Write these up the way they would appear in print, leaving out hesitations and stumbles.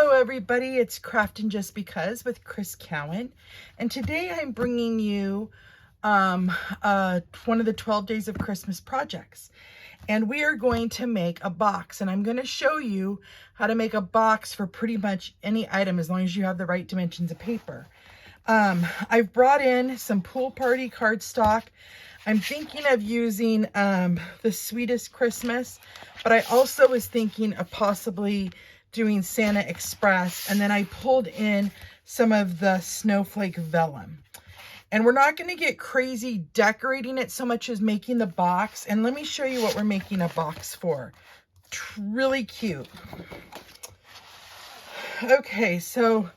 Hello everybody, it's Craftin' Just Because with Chris Cowan, and today I'm bringing you one of the 12 Days of Christmas projects, and we are going to make a box, and I'm going to show you how to make a box for pretty much any item as long as you have the right dimensions of paper. I've brought in some pool party cardstock. I'm thinking of using the Sweetest Christmas, but I also was thinking of possibly doing Santa Express, and then I pulled in some of the snowflake vellum. And we're not going to get crazy decorating it so much as making the box. And let me show you what we're making a box for. Really cute. Okay, so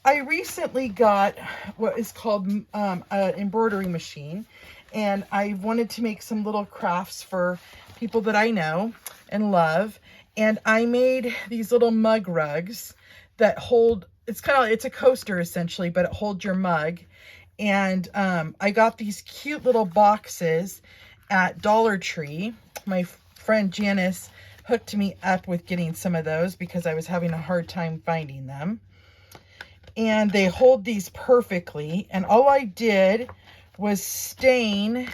I recently got what is called an embroidery machine, and I wanted to make some little crafts for people that I know and love. And I made these little mug rugs that hold, it's a coaster essentially, but it holds your mug. And I got these cute little boxes at Dollar Tree. My friend Janice hooked me up with getting some of those because I was having a hard time finding them. And they hold these perfectly. And all I did was stain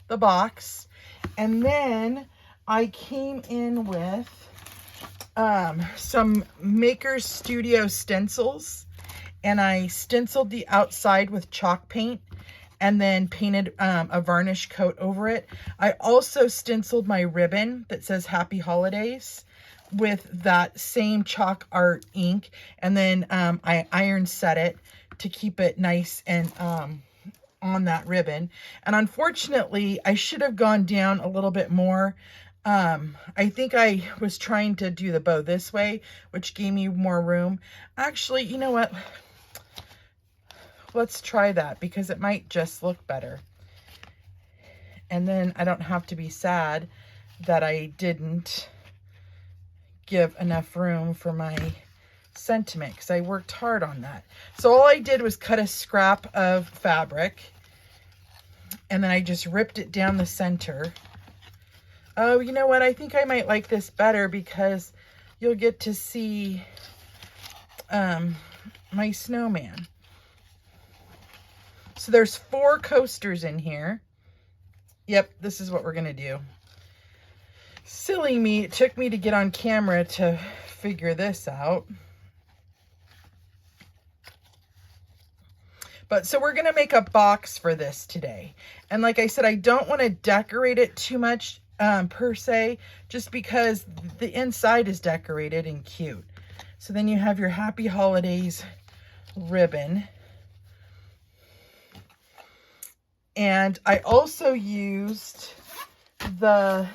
the box. And then I came in with some Maker's Studio stencils, and I stenciled the outside with chalk paint and then painted a varnish coat over it. I also stenciled my ribbon that says Happy Holidays with that same chalk art ink, and then I iron set it to keep it nice and on that ribbon. And unfortunately, I should have gone down a little bit more. I think I was trying to do the bow this way, which gave me more room. Actually, you know what? Let's try that because it might just look better. And then I don't have to be sad that I didn't give enough room for my sentiment because I worked hard on that. So all I did was cut a scrap of fabric, and then I just ripped it down the center. Oh, you know what? I think I might like this better because you'll get to see my snowman. So there's 4 coasters in here. Yep, this is what we're going to do. Silly me, it took me to get on camera to figure this out. But so we're going to make a box for this today. And like I said, I don't want to decorate it too much per se, just because the inside is decorated and cute. So then you have your Happy Holidays ribbon. And I also used the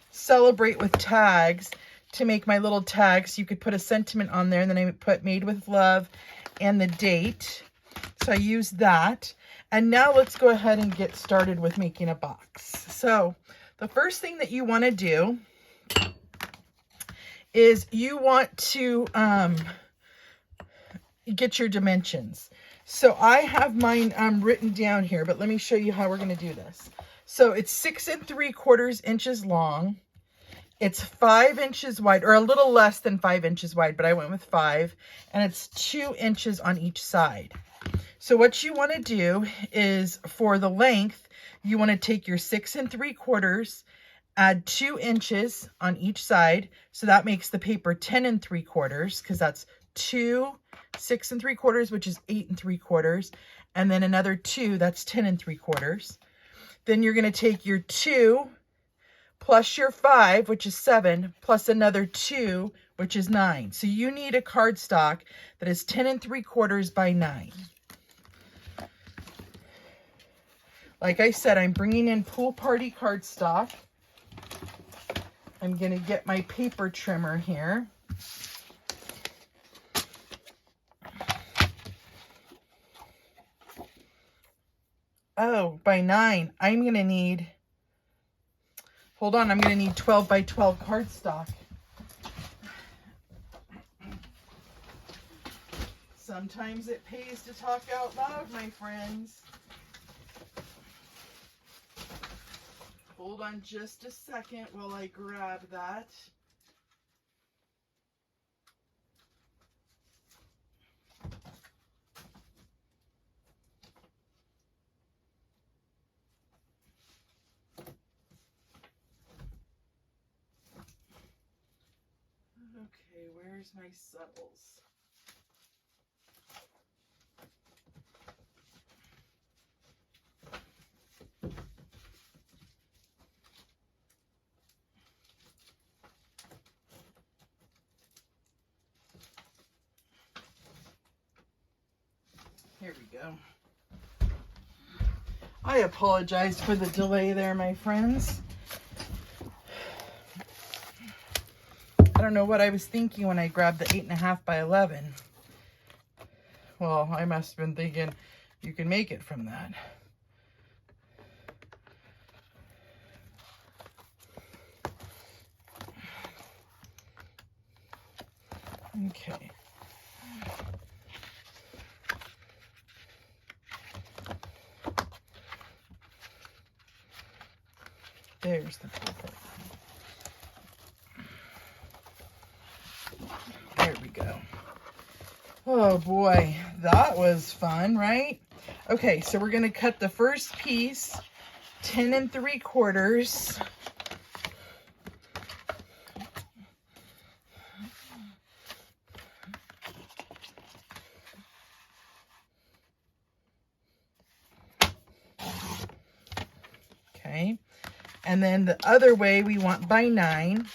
Celebrate with tags to make my little tags. You could put a sentiment on there, and then I put Made with Love and the date. So I used that. And now let's go ahead and get started with making a box. So the first thing that you want to do is you want to get your dimensions. So I have mine written down here, but let me show you how we're going to do this. So it's 6 3/4 inches long. It's 5 inches wide, or a little less than 5 inches wide, but I went with 5, and it's 2 inches on each side. So what you want to do is, for the length, you want to take your 6 3/4, add 2 inches on each side. So that makes the paper 10 3/4, because that's 2 6 3/4, which is 8 3/4. And then another 2, that's 10 3/4. Then you're going to take your 2 plus your 5, which is 7, plus another 2, which is 9. So you need a cardstock that is 10 3/4 by 9. Like I said, I'm bringing in Pool Party cardstock. I'm going to get my paper trimmer here. Oh, by 9, I'm going to need, hold on, I'm going to need 12 by 12 cardstock. Sometimes it pays to talk out loud, my friends. Hold on just a second while I grab that. Okay, where's my subtles? Here we go. I apologize for the delay there, my friends. I don't know what I was thinking when I grabbed the 8.5 by 11. Well, I must have been thinking you can make it from that. Okay. There's the cool part. There we go. Oh boy, that was fun, right? Okay, so we're going to cut the first piece 10 3/4. Okay, and then the other way we want by 9.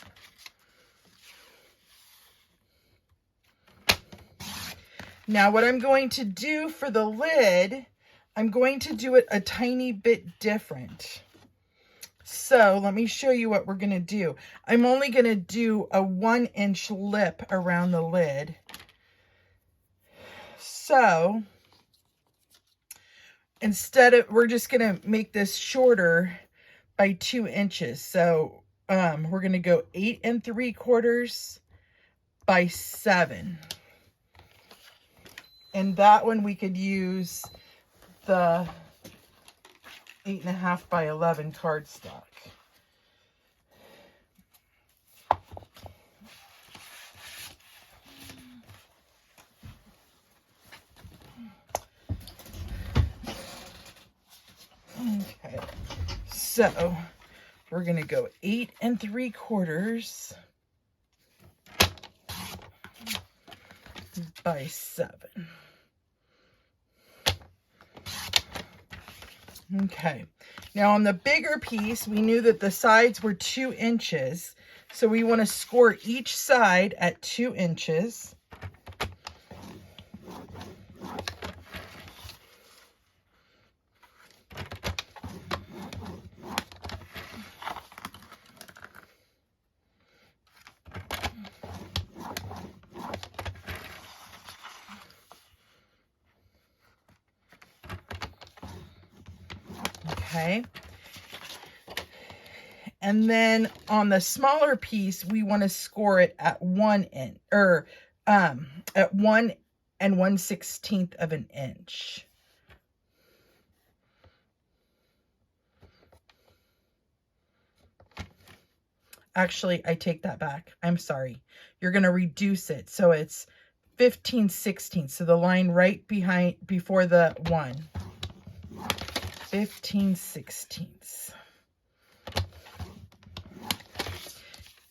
Now what I'm going to do for the lid, I'm going to do it a tiny bit different. So let me show you what we're going to do. I'm only going to do a 1-inch lip around the lid. So instead of, we're just going to make this shorter by 2 inches. So we're going to go 8 3/4 by 7. And that one we could use the 8.5 by 11 cardstock. Okay, so we're gonna go 8 3/4 by 7. Okay, now on the bigger piece, we knew that the sides were 2 inches. So we want to score each side at 2 inches. Okay. And then on the smaller piece, we want to score it at 1 inch, or at 1 1/16 of an inch. Actually, I take that back. I'm sorry. You're going to reduce it. So it's 15/16. So the line right behind, before the 1. 15/16.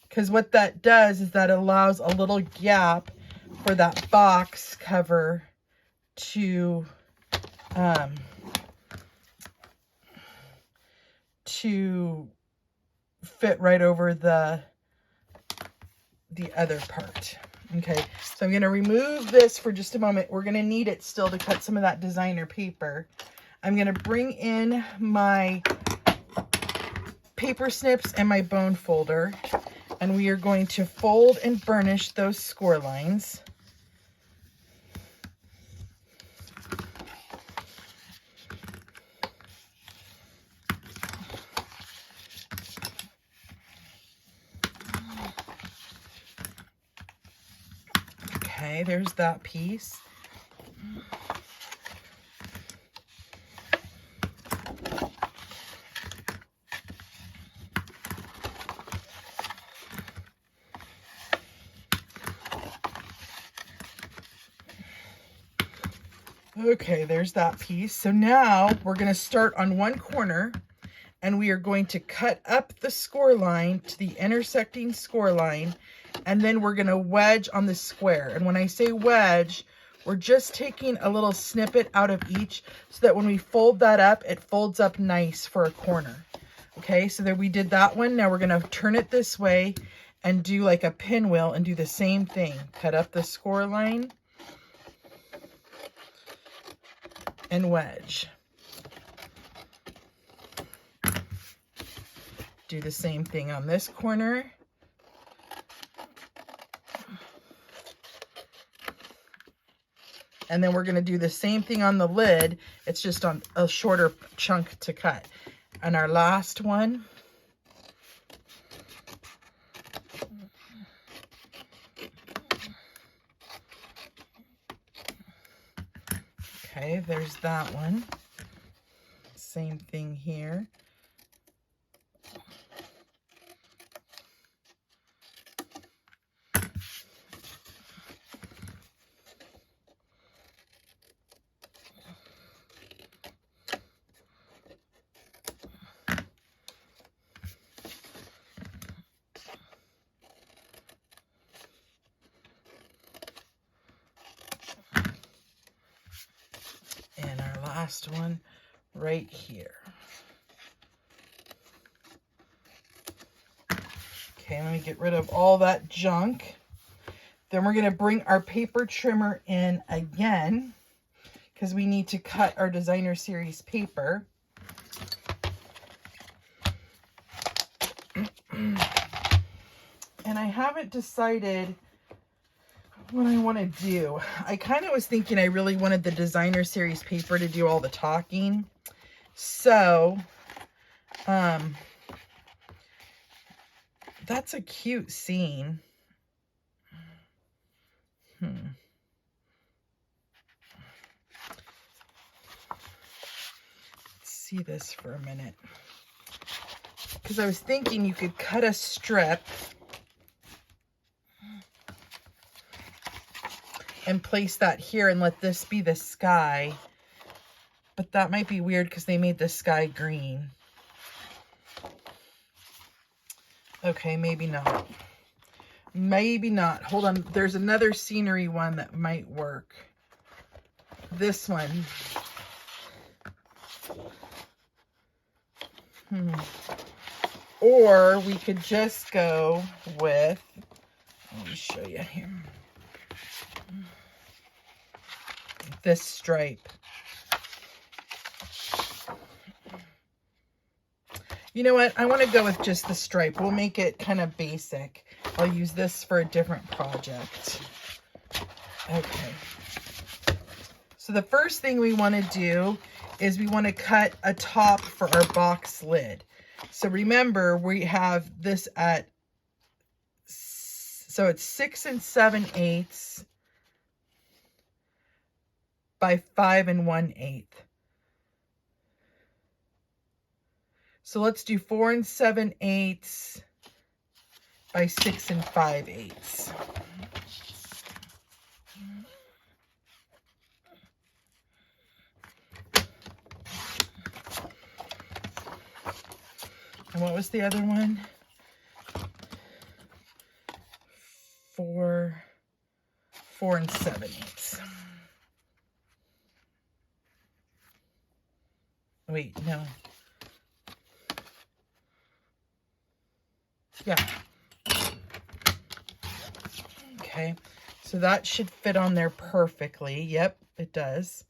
Because what that does is that allows a little gap for that box cover to fit right over the other part. Okay, so I'm going to remove this for just a moment. We're going to need it still to cut some of that designer paper. I'm going to bring in my paper snips and my bone folder, and we are going to fold and burnish those score lines. Okay, there's that piece. Okay, there's that piece. So now we're going to start on one corner, and we are going to cut up the score line to the intersecting score line, and then we're going to wedge on the square. And when I say wedge, we're just taking a little snippet out of each so that when we fold that up, it folds up nice for a corner. Okay, so there we did that one. Now we're going to turn it this way and do like a pinwheel and do the same thing. Cut up the score line and wedge. Do the same thing on this corner. And then we're going to do the same thing on the lid. It's just on a shorter chunk to cut. And our last one. Okay, there's that one. Same thing here. And our last one right here. Okay, let me get rid of all that junk. Then we're going to bring our paper trimmer in again because we need to cut our designer series paper. And I haven't decided what I want to do. I kind of was thinking I really wanted the designer series paper to do all the talking. So, that's a cute scene. Let's see this for a minute. Because I was thinking you could cut a strip and place that here and let this be the sky. But that might be weird because they made the sky green. Okay, maybe not. Maybe not. Hold on. There's another scenery one that might work. This one. Or we could just go with, let me show you here. This stripe. You know what? I want to go with just the stripe. We'll make it kind of basic. I'll use this for a different project. Okay. So the first thing we want to do is we want to cut a top for our box lid. So remember, we have this at, so it's 6 7/8 by 5 1/8. So let's do 4 7/8 by 6 5/8. And what was the other one? 4 7/8. Wait, no. Yeah. Okay, so that should fit on there perfectly. Yep, it does.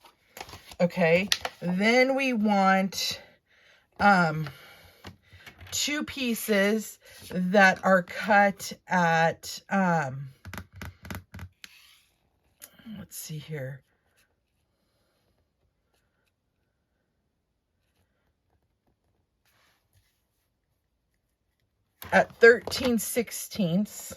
Okay, then we want 2 pieces that are cut at, let's see here. At 13/16.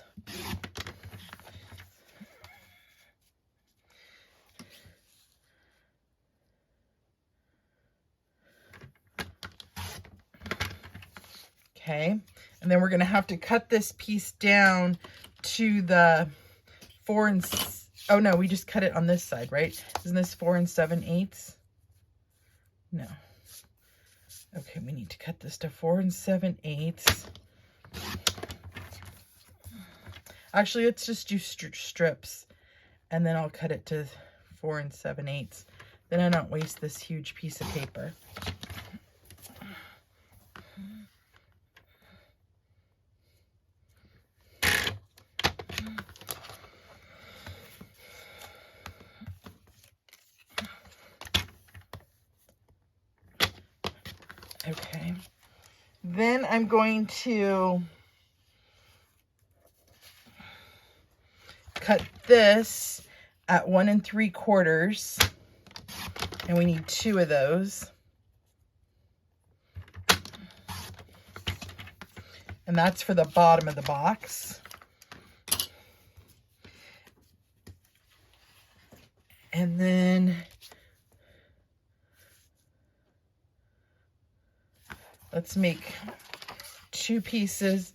Okay, and then we're going to have to cut this piece down to the 4 oh no, we just cut it on this side, right? Isn't this 4 7/8? No. Okay, we need to cut this to 4 7/8. Actually, let's just do strips, and then I'll cut it to 4 7/8. Then I don't waste this huge piece of paper. Okay, then I'm going to cut this at 1 3/4, and we need 2 of those. And that's for the bottom of the box. And then let's make 2 pieces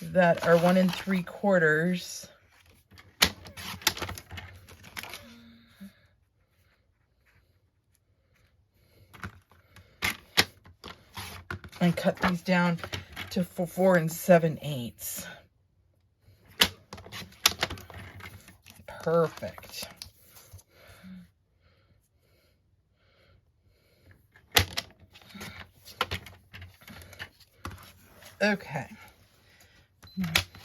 that are 1 3/4. And cut these down to 4 7/8. Perfect. Okay.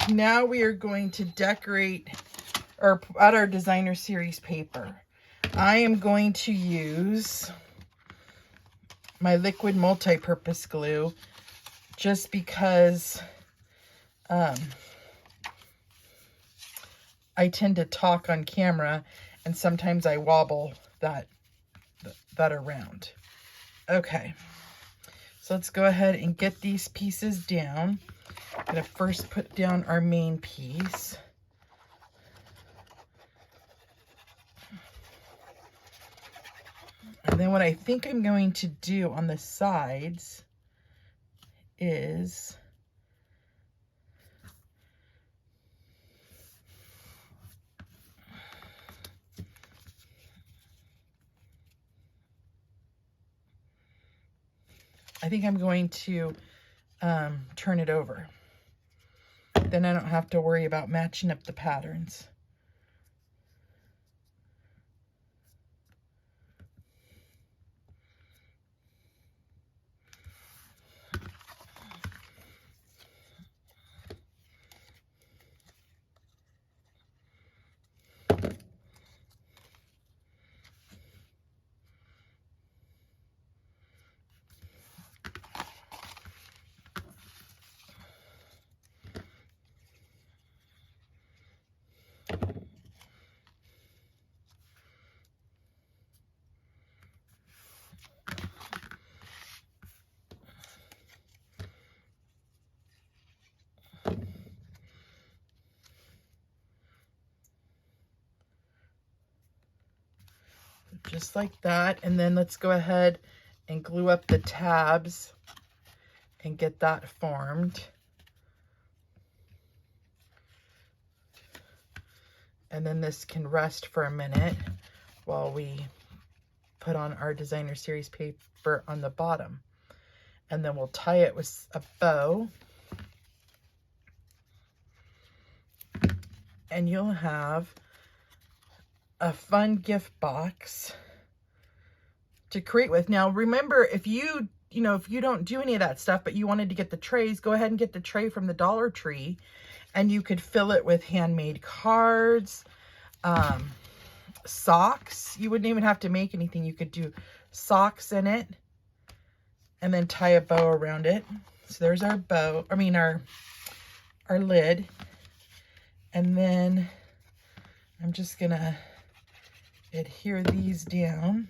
Now we are going to decorate or add our designer series paper. I am going to use my liquid multi-purpose glue just because I tend to talk on camera and sometimes I wobble that around. Okay, so let's go ahead and get these pieces down. I'm gonna first put down our main piece. And then what I think I'm going to do on the sides is I think I'm going to turn it over. Then I don't have to worry about matching up the patterns. Just like that. And then let's go ahead and glue up the tabs and get that formed. And then this can rest for a minute while we put on our designer series paper on the bottom. And then we'll tie it with a bow. And you'll have a fun gift box to create with. Now, remember, if you don't do any of that stuff, but you wanted to get the trays, go ahead and get the tray from the Dollar Tree, and you could fill it with handmade cards, socks. You wouldn't even have to make anything. You could do socks in it and then tie a bow around it. So there's our bow, our lid. And then I'm just gonna adhere these down.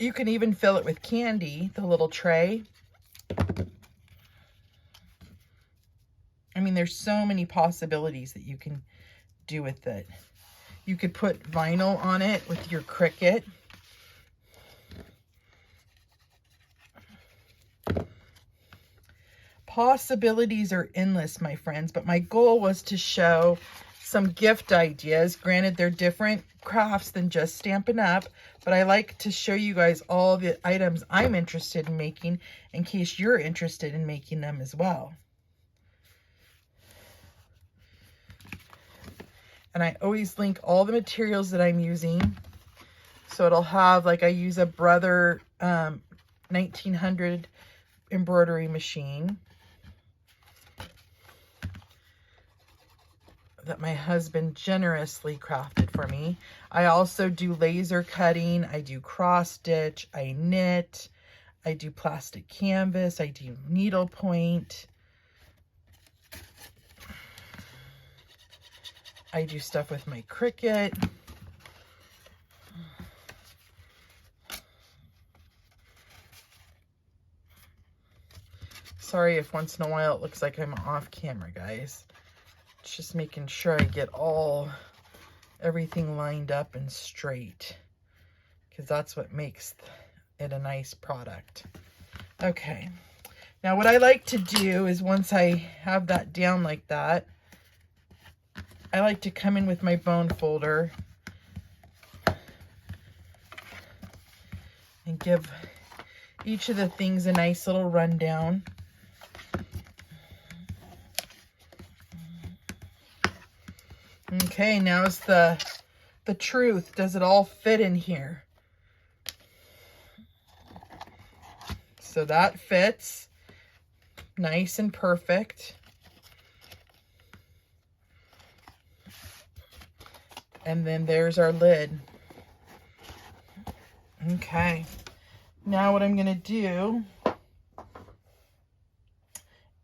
You can even fill it with candy, the little tray. I mean, there's so many possibilities that you can do with it. You could put vinyl on it with your Cricut. possibilities are endless, my friends, but my goal was to show some gift ideas. Granted, they're different crafts than just Stampin' Up, but I like to show you guys all the items I'm interested in making in case you're interested in making them as well. And I always link all the materials that I'm using. So it'll have, like, I use a Brother 1900 embroidery machine that my husband generously crafted for me. I also do laser cutting, I do cross stitch, I knit, I do plastic canvas, I do needlepoint, I do stuff with my Cricut. Sorry if once in a while it looks like I'm off camera, guys. It's just making sure I get everything lined up and straight, because that's what makes it a nice product. Okay, now what I like to do is once I have that down like that, I like to come in with my bone folder and give each of the things a nice little rundown. Okay, now is the truth. Does it all fit in here? So that fits nice and perfect. And then there's our lid. Okay, now what I'm going to do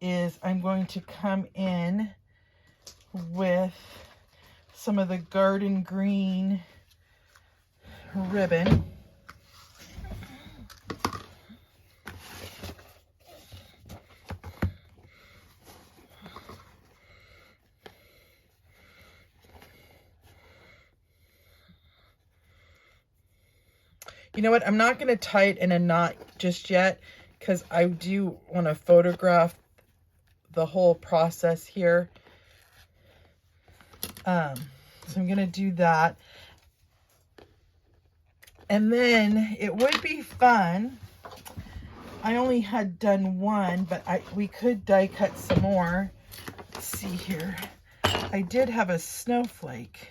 is I'm going to come in with some of the garden green ribbon. You know what? I'm not going to tie it in a knot just yet because I do want to photograph the whole process here. So I'm going to do that. And then it would be fun. I only had done one, but we could die cut some more. Let's see here. I did have a snowflake.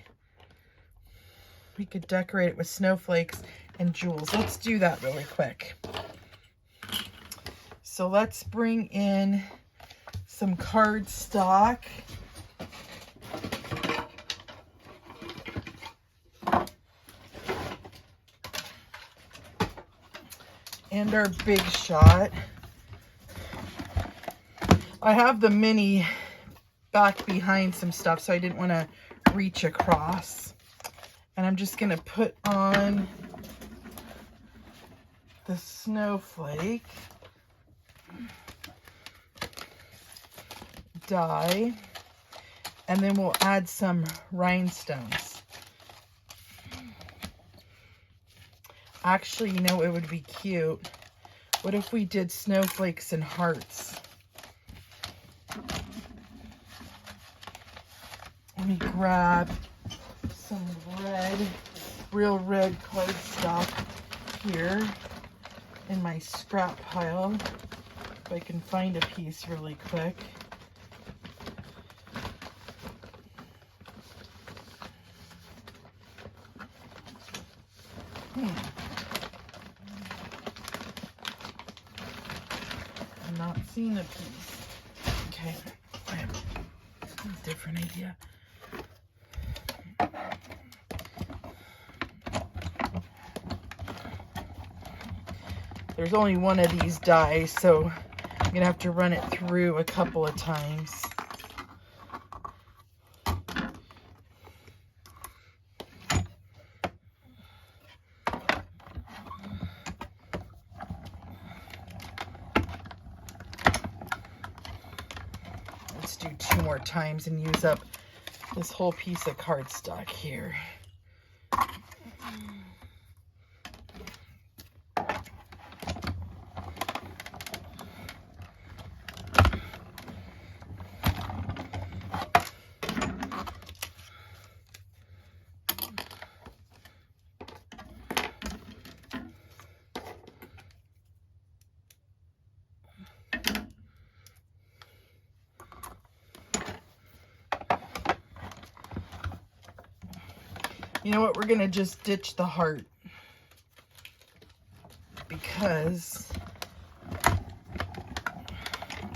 We could decorate it with snowflakes and jewels. Let's do that really quick. So let's bring in some cardstock. And our Big Shot. I have the mini back behind some stuff, so I didn't want to reach across. And I'm just going to put on the snowflake die, and then we'll add some rhinestones. Actually, you know, it would be cute. What if we did snowflakes and hearts? Let me grab some real red cardstock here in my scrap pile. If I can find a piece really quick. I'm not seeing a piece. Okay, I have a different idea. There's only one of these dies, so I'm gonna have to run it through a couple of times. Let's do 2 more times and use up this whole piece of cardstock here. You know what? We're going to just ditch the heart because,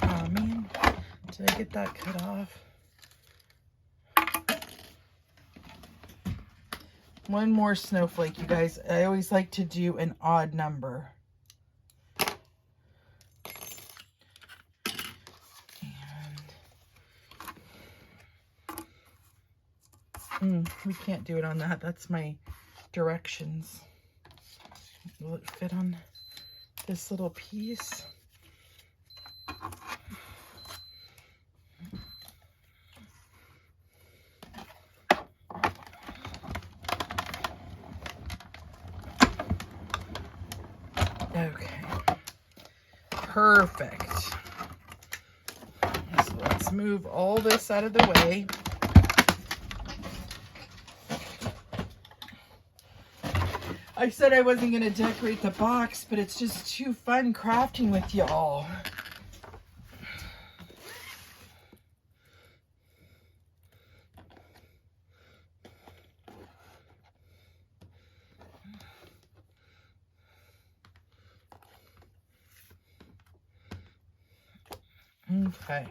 oh man, did I get that cut off? One more snowflake, you guys. I always like to do an odd number. We can't do it on that. That's my directions. Will it fit on this little piece? Okay. Perfect. So let's move all this out of the way. I said I wasn't going to decorate the box, but it's just too fun crafting with y'all. Okay,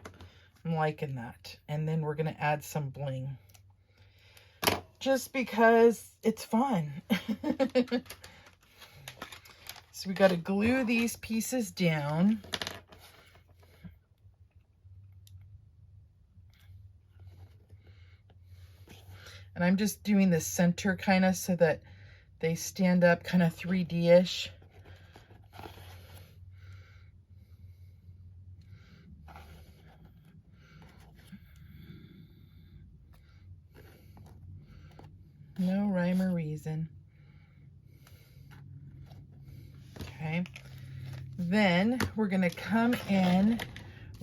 I'm liking that. And then we're going to add some bling. Just because it's fun. So we got to glue these pieces down. And I'm just doing the center kind of so that they stand up kind of 3D-ish. No rhyme or reason. Okay. Then we're going to come in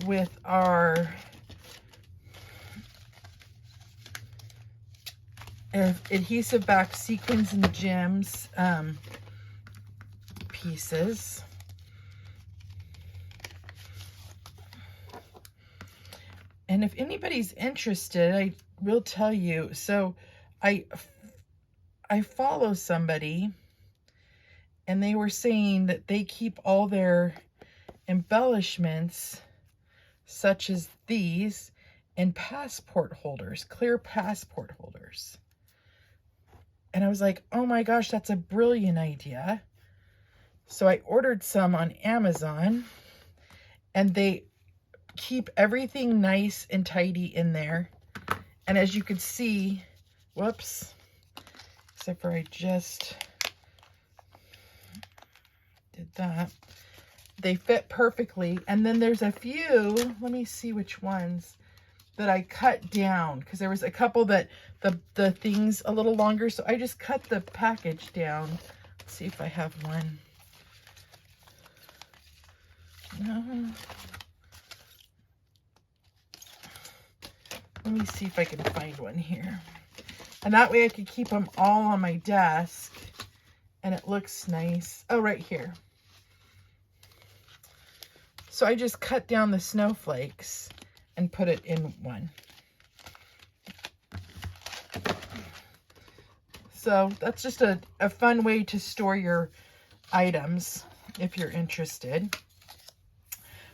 with our adhesive back sequins and gems pieces. And if anybody's interested, I will tell you. So I follow somebody and they were saying that they keep all their embellishments, such as these, in passport holders, clear passport holders. And I was like, oh my gosh, that's a brilliant idea. So I ordered some on Amazon, and they keep everything nice and tidy in there. And as you can see, whoops, except for I just did that. They fit perfectly. And then there's a few, let me see which ones that I cut down, because there was a couple that the thing's a little longer. So I just cut the package down. Let's see if I have one. No. Let me see if I can find one here. And that way I could keep them all on my desk and it looks nice. Oh, right here. So I just cut down the snowflakes and put it in one. So that's just a fun way to store your items if you're interested.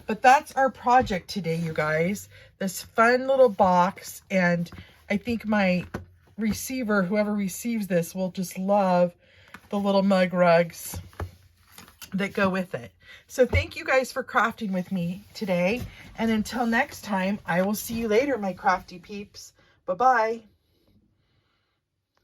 But that's our project today, you guys. This fun little box, and I think my receiver, whoever receives this, will just love the little mug rugs that go with it. So thank you guys for crafting with me today. And until next time, I will see you later, my crafty peeps. Bye-bye.